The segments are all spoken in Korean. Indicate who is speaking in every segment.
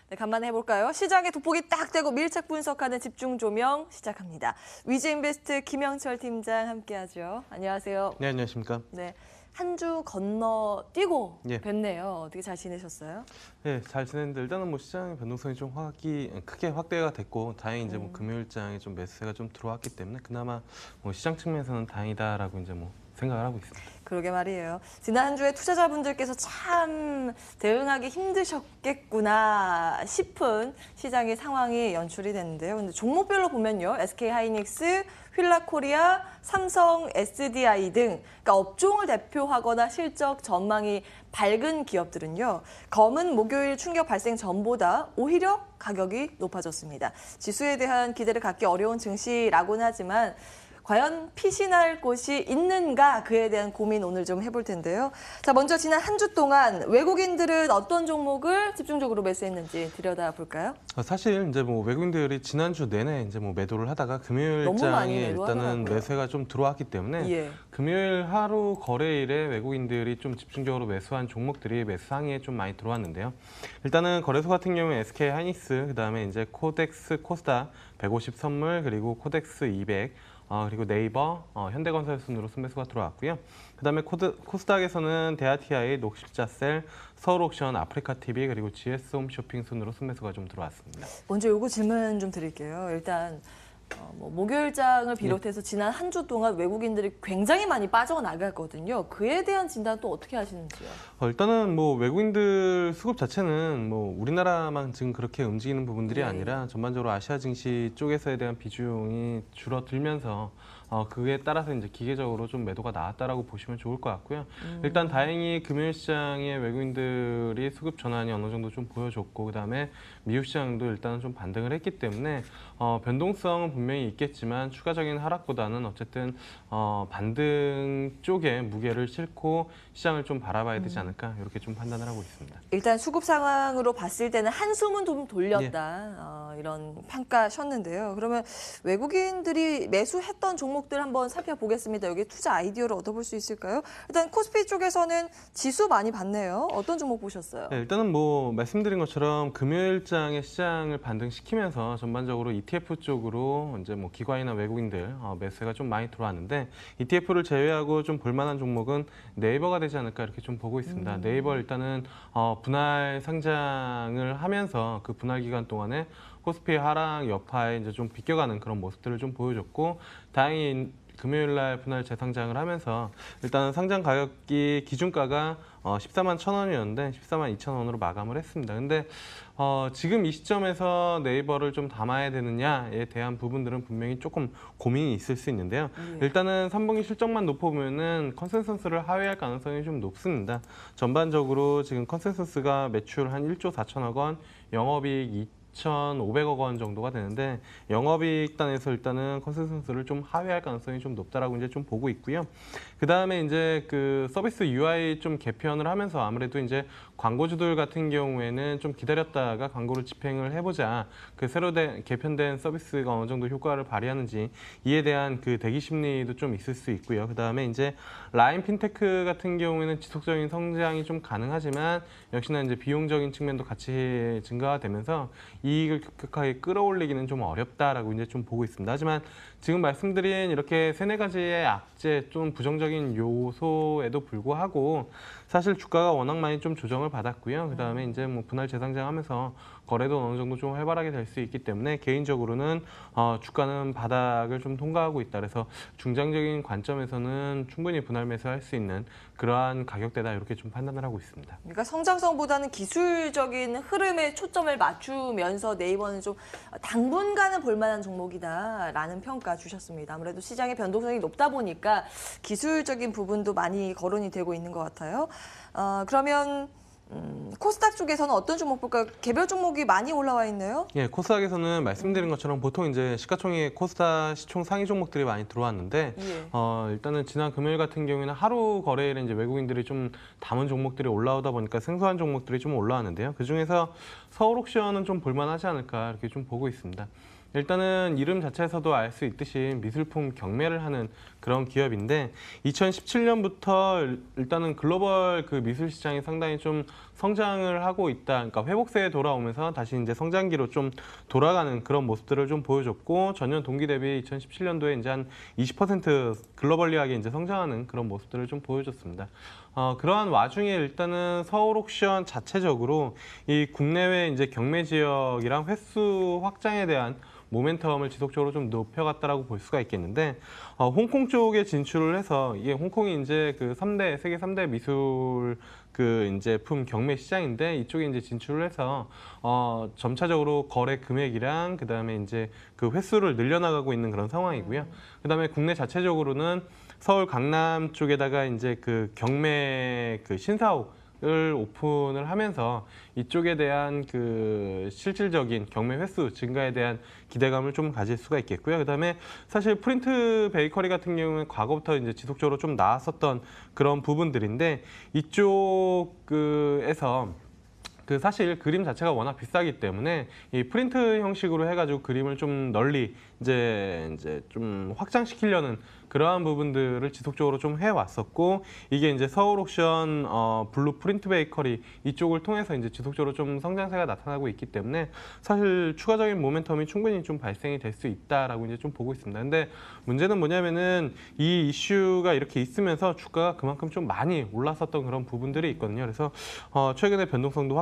Speaker 1: 네, 간만에 해볼까요? 시장에 돋보기 딱 떼고 밀착 분석하는 집중 조명 시작합니다. 위즈인베스트 김영철 팀장 함께하죠. 안녕하세요.
Speaker 2: 네, 안녕하십니까.
Speaker 1: 네, 한 주 건너뛰고
Speaker 2: 예.
Speaker 1: 뵙네요. 어떻게 잘 지내셨어요?
Speaker 2: 네, 잘 지냈는데 일단은 뭐 시장의 변동성이 좀 크게 확대가 됐고 다행히 이제 뭐 금요일장에 좀 매수세가 좀 들어왔기 때문에 그나마 뭐 시장 측면에서는 다행이다라고 이제 뭐 생각을 하고 있습니다.
Speaker 1: 그러게 말이에요. 지난 한 주에 투자자분들께서 참 대응하기 힘드셨겠구나 싶은 시장의 상황이 연출이 됐는데요. 근데 종목별로 보면요. SK하이닉스, 휠라코리아, 삼성, SDI 등 그러니까 업종을 대표하거나 실적 전망이 밝은 기업들은요. 검은 목요일 충격 발생 전보다 오히려 가격이 높아졌습니다. 지수에 대한 기대를 갖기 어려운 증시라고는 하지만 과연 피신할 곳이 있는가 그에 대한 고민 오늘 좀 해볼 텐데요. 자, 먼저 지난 한 주 동안 외국인들은 어떤 종목을 집중적으로 매수했는지 들여다볼까요?
Speaker 2: 사실 이제 뭐 외국인들이 지난주 내내 이제 뭐 매도를 하다가
Speaker 1: 너무 많이
Speaker 2: 금요일장에
Speaker 1: 매도하더라고요.
Speaker 2: 일단은 매수가 좀 들어왔기 때문에
Speaker 1: 예.
Speaker 2: 금요일 하루 거래일에 외국인들이 좀 집중적으로 매수한 종목들이 매수 상위에 좀 많이 들어왔는데요. 일단은 거래소 같은 경우에 SK 하이닉스, 그다음에 이제 코덱스 코스닥 150 선물 그리고 코덱스 200 그리고 네이버, 현대건설 순으로 순매수가 들어왔고요. 그다음에 코스닥에서는 대아TI, 녹십자셀, 서울옥션, 아프리카TV 그리고 GS홈쇼핑 순으로 순매수가 좀 들어왔습니다.
Speaker 1: 먼저 요거 질문 좀 드릴게요. 일단 뭐 목요일장을 비롯해서 지난 한 주 동안 외국인들이 굉장히 많이 빠져나갔거든요. 그에 대한 진단 또 어떻게 하시는지요?
Speaker 2: 일단은 뭐 외국인들 수급 자체는 뭐 우리나라만 지금 그렇게 움직이는 부분들이
Speaker 1: 예.
Speaker 2: 아니라 전반적으로 아시아 증시 쪽에서에 대한 비중이 줄어들면서 그에 따라서 이제 기계적으로 좀 매도가 나왔다라고 보시면 좋을 것 같고요. 일단 다행히 금요일 시장에 외국인들이 수급 전환이 어느 정도 좀 보여줬고 그다음에 미국 시장도 일단은 좀 반등을 했기 때문에 변동성은 분명히 있겠지만 추가적인 하락보다는 어쨌든 반등 쪽에 무게를 싣고 시장을 좀 바라봐야 되지 않을까 이렇게 좀 판단을 하고 있습니다.
Speaker 1: 일단 수급 상황으로 봤을 때는 한숨은 좀 돌렸다 이런 평가셨는데요. 그러면 외국인들이 매수했던 종목들 한번 살펴보겠습니다. 여기 투자 아이디어를 얻어볼 수 있을까요? 일단 코스피 쪽에서는 지수 많이 봤네요. 어떤 종목 보셨어요?
Speaker 2: 네, 일단은 뭐 말씀드린 것처럼 금요일장에 시장을 반등시키면서 전반적으로 ETF 쪽으로 이제 뭐 기관이나 외국인들 매수가 좀 많이 들어왔는데 ETF를 제외하고 좀 볼만한 종목은 네이버가 되지 않을까 이렇게 좀 보고 있습니다. 네이버 일단은 분할 상장을 하면서 그 분할 기간 동안에 코스피 하락 여파에 이제 좀 비껴가는 그런 모습들을 좀 보여줬고 다행히 금요일 날 분할 재상장을 하면서 일단 상장 가격이 기준가가 14만 1,000원이었는데 14만 2,000원으로 마감을 했습니다. 근데 지금 이 시점에서 네이버를 좀 담아야 되느냐에 대한 부분들은 분명히 조금 고민이 있을 수 있는데요. 일단은 3분기 실적만 놓고보면은 컨센서스를 하회할 가능성이 좀 높습니다. 전반적으로 지금 컨센서스가 매출 한 1조 4천억 원, 영업이익 2,500억 원 정도가 되는데 영업이익 단에서 일단은 컨센서스를 좀 하회할 가능성이 좀 높다라고 이제 좀 보고 있고요. 그 다음에 이제 그 서비스 UI 좀 개편을 하면서 아무래도 이제 광고주들 같은 경우에는 좀 기다렸다가 광고를 집행을 해보자 그 개편된 서비스가 어느 정도 효과를 발휘하는지 이에 대한 그 대기 심리도 좀 있을 수 있고요. 그 다음에 이제 라인 핀테크 같은 경우에는 지속적인 성장이 좀 가능하지만 역시나 이제 비용적인 측면도 같이 증가가 되면서 이익을 급격하게 끌어올리기는 좀 어렵다라고 이제 좀 보고 있습니다. 하지만 지금 말씀드린 이렇게 세네 가지의 악재 좀 부정적인 요소에도 불구하고 사실 주가가 워낙 많이 좀 조정을 받았고요. 그 다음에 이제 뭐 분할 재상장하면서 거래도 어느 정도 좀 활발하게 될 수 있기 때문에 개인적으로는 주가는 바닥을 좀 통과하고 있다. 그래서 중장적인 관점에서는 충분히 분할 매수할 수 있는 그러한 가격대다 이렇게 좀 판단을 하고 있습니다.
Speaker 1: 그러니까 성장성보다는 기술적인 흐름에 초점을 맞추면서 네이버는 좀 당분간은 볼만한 종목이다라는 평가 주셨습니다. 아무래도 시장의 변동성이 높다 보니까 기술적인 부분도 많이 거론이 되고 있는 것 같아요. 그러면 코스닥 쪽에서는 어떤 종목 볼까요? 개별 종목이 많이 올라와 있네요.
Speaker 2: 예, 코스닥에서는 말씀드린 것처럼 보통 이제 시가총액 코스닥 시총 상위 종목들이 많이 들어왔는데
Speaker 1: 예.
Speaker 2: 일단은 지난 금요일 같은 경우에는 하루 거래일에 이제 외국인들이 좀 담은 종목들이 올라오다 보니까 생소한 종목들이 좀 올라왔는데요. 그 중에서 서울옥션은 좀 볼만하지 않을까 이렇게 좀 보고 있습니다. 일단은 이름 자체에서도 알 수 있듯이 미술품 경매를 하는 그런 기업인데 2017년부터 일단은 글로벌 그 미술 시장이 상당히 좀 성장을 하고 있다. 그러니까 회복세에 돌아오면서 다시 이제 성장기로 좀 돌아가는 그런 모습들을 좀 보여줬고 전년 동기 대비 2017년도에 이제 한 20% 글로벌리하게 이제 성장하는 그런 모습들을 좀 보여줬습니다. 그러한 와중에 일단은 서울 옥션 자체적으로 이 국내외 이제 경매 지역이랑 횟수 확장에 대한 모멘텀을 지속적으로 좀 높여갔다라고 볼 수가 있겠는데, 홍콩 쪽에 진출을 해서 이게 홍콩이 이제 그 세계 3대 미술 그 이제 품 경매 시장인데 이쪽에 이제 진출을 해서 점차적으로 거래 금액이랑 그다음에 이제 그 횟수를 늘려나가고 있는 그런 상황이고요. 그다음에 국내 자체적으로는 서울 강남 쪽에다가 이제 그 경매 그 신사옥을 오픈을 하면서 이쪽에 대한 그 실질적인 경매 횟수 증가에 대한 기대감을 좀 가질 수가 있겠고요. 그다음에 사실 프린트 베이커리 같은 경우는 과거부터 이제 지속적으로 좀 나왔었던 그런 부분들인데 이쪽 그에서 그 사실 그림 자체가 워낙 비싸기 때문에 이 프린트 형식으로 해가지고 그림을 좀 널리 이제 좀 확장시키려는 그러한 부분들을 지속적으로 좀 해왔었고 이게 이제 서울 옥션 블루 프린트 베이커리 이쪽을 통해서 이제 지속적으로 좀 성장세가 나타나고 있기 때문에 사실 추가적인 모멘텀이 충분히 좀 발생이 될 수 있다라고 이제 좀 보고 있습니다. 근데 문제는 뭐냐면은 이 이슈가 이렇게 있으면서 주가가 그만큼 좀 많이 올랐었던 그런 부분들이 있거든요. 그래서 최근에 변동성도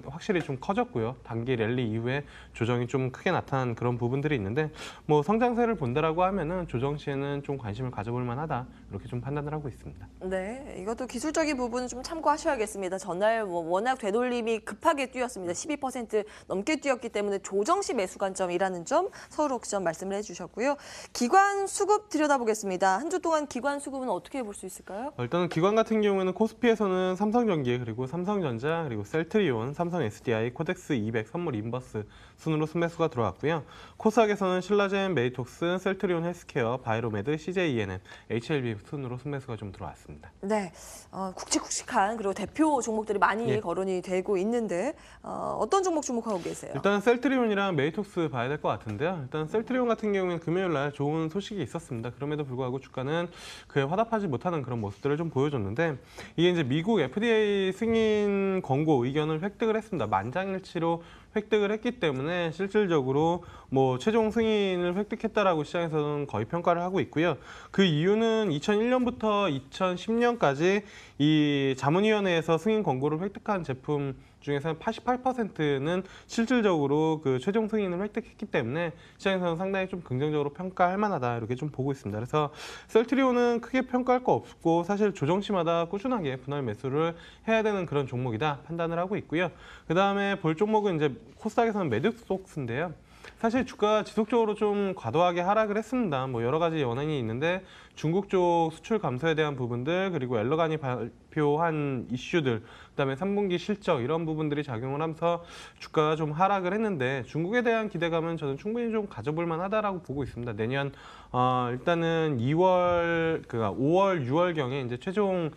Speaker 2: 확실히 좀 커졌고요. 단기 랠리 이후에 조정이 좀 크게 나타난 그런 부분들이 있는데 뭐 성장세를 본다라고 하면은 조정 시에는 좀 관심을 가져볼 만하다 이렇게 좀 판단을 하고 있습니다.
Speaker 1: 네, 이것도 기술적인 부분은 좀 참고하셔야겠습니다. 전날 워낙 되돌림이 급하게 뛰었습니다. 12% 넘게 뛰었기 때문에 조정 시 매수 관점이라는 점 서울 옥션 말씀을 해주셨고요. 기관 수급 들여다보겠습니다. 한 주 동안 기관 수급은 어떻게 볼 수 있을까요?
Speaker 2: 일단은 기관 같은 경우에는 코스피에서는 삼성전기 그리고 삼성전자 그리고 셀트리온, 삼성 SDI, 코덱스 200 선물 인버스 순으로 순매수가 들어왔고요. 코스닥에서는 신라젠, 메이톡스, 셀트리온 헬스케어, 바이로메드, CJENM, HLB 순으로 순매수가 좀 들어왔습니다.
Speaker 1: 네, 굵직굵직한 그리고 대표 종목들이 많이
Speaker 2: 예.
Speaker 1: 거론이 되고 있는데 어떤 종목 주목하고 계세요?
Speaker 2: 일단 셀트리온이랑 메이톡스 봐야 될 것 같은데요. 일단 셀트리온 같은 경우에는 금요일 날 좋은 소식이 있었습니다. 그럼에도 불구하고 주가는 그에 화답하지 못하는 그런 모습들을 좀 보여줬는데 이게 이제 미국 FDA 승인 권고 의견을 획득을 했습니다. 만장일치로 획득을 했기 때문에 실질적으로 뭐 최종 승인을 획득했다라고 시장에서는 거의 평가를 하고 있고요. 그 이유는 2001년부터 2010년까지 이 자문위원회에서 승인 권고를 획득한 제품 중에서는 88%는 실질적으로 그 최종 승인을 획득했기 때문에 시장에서는 상당히 좀 긍정적으로 평가할 만하다 이렇게 좀 보고 있습니다. 그래서 셀트리온은 크게 평가할 거 없고 사실 조정시마다 꾸준하게 분할 매수를 해야 되는 그런 종목이다 판단을 하고 있고요. 그 다음에 볼 종목은 이제 코스닥에서는 매듭속스인데요. 사실 주가가 지속적으로 좀 과도하게 하락을 했습니다. 뭐 여러 가지 원인이 있는데 중국 쪽 수출 감소에 대한 부분들 그리고 엘러간이 발표한 이슈들 그다음에 3분기 실적 이런 부분들이 작용을 하면서 주가가 좀 하락을 했는데 중국에 대한 기대감은 저는 충분히 좀 가져볼 만하다라고 보고 있습니다. 내년 일단은 5월, 6월 경에 이제 최종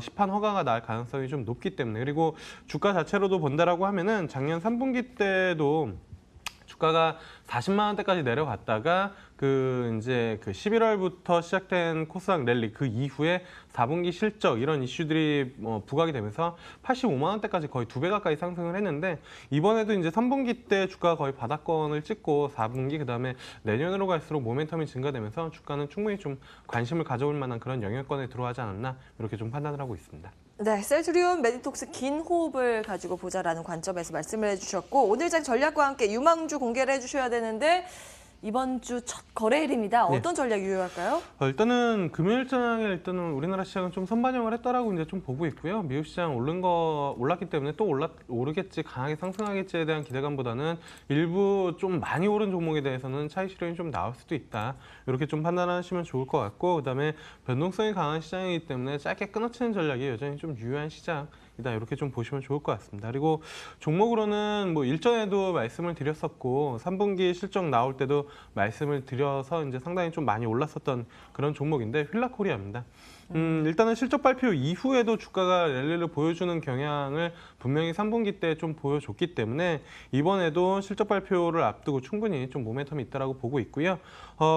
Speaker 2: 시판 허가가 날 가능성이 좀 높기 때문에 그리고 주가 자체로도 본다라고 하면은 작년 3분기 때도 주가가 40만 원대까지 내려갔다가 이제 11월부터 시작된 코스닥 랠리 그 이후에 4분기 실적 이런 이슈들이 부각이 되면서 85만 원대까지 거의 2배 가까이 상승을 했는데 이번에도 이제 3분기 때 주가가 거의 바닥권을 찍고 4분기 그다음에 내년으로 갈수록 모멘텀이 증가되면서 주가는 충분히 좀 관심을 가져올 만한 그런 영역권에 들어가지 않았나 이렇게 좀 판단을 하고 있습니다.
Speaker 1: 네, 셀트리온, 메디톡스 긴 호흡을 가지고 보자라는 관점에서 말씀을 해주셨고 오늘 장 전략과 함께 유망주 공개를 해주셔야 되는데 이번 주 첫 거래일입니다. 어떤 전략 유효할까요?
Speaker 2: 일단은 금요일장에 일단은 우리나라 시장은 좀 선반영을 했다라고 이제 좀 보고 있고요. 미국 시장 올랐기 때문에 또 오르겠지, 강하게 상승하겠지에 대한 기대감보다는 일부 좀 많이 오른 종목에 대해서는 차익 실현이 좀 나올 수도 있다. 이렇게 좀 판단하시면 좋을 것 같고, 그다음에 변동성이 강한 시장이기 때문에 짧게 끊어치는 전략이 여전히 좀 유효한 시장. 이다 이렇게 좀 보시면 좋을 것 같습니다. 그리고 종목으로는 뭐 일전에도 말씀을 드렸었고 3분기 실적 나올 때도 말씀을 드려서 이제 상당히 좀 많이 올랐었던 그런 종목인데 휠라코리아입니다. 일단은 실적 발표 이후에도 주가가 랠리를 보여주는 경향을 분명히 3분기 때 좀 보여줬기 때문에 이번에도 실적 발표를 앞두고 충분히 좀 모멘텀이 있다라고 보고 있고요.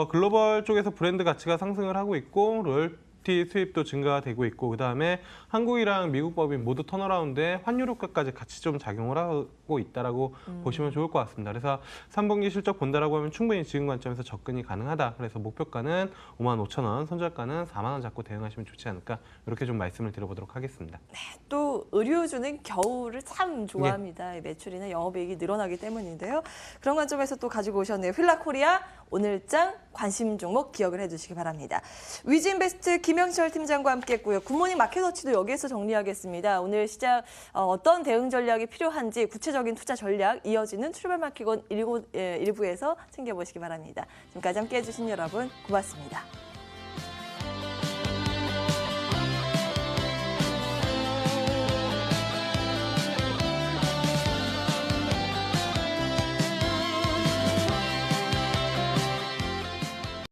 Speaker 2: 글로벌 쪽에서 브랜드 가치가 상승을 하고 있고 로열티 수입도 증가가 되고 있고 그다음에 한국이랑 미국 법인 모두 턴어라운드에 환율 효과까지 같이 좀 작용을 하고 있다라고 보시면 좋을 것 같습니다. 그래서 3분기 실적 본다라고 하면 충분히 지금 관점에서 접근이 가능하다. 그래서 목표가는 55,000원, 손절가는 4만 원 잡고 대응하시면 좋지 않을까 이렇게 좀 말씀을 드려보도록 하겠습니다.
Speaker 1: 또 의류주는 겨울을 참 좋아합니다. 매출이나 영업이익이 늘어나기 때문인데요. 그런 관점에서 또 가지고 오셨네요. 휠라코리아 오늘장 관심 종목 기억을 해주시기 바랍니다. 위즈인베스트 김영철 팀장과 함께했고요. 굿모닝 마켓워치도 여기에서 정리하겠습니다. 오늘 시장 어떤 대응 전략이 필요한지 구체적인 투자 전략 이어지는 출발 마켓원 1부에서 챙겨보시기 바랍니다. 지금까지 함께해 주신 여러분 고맙습니다.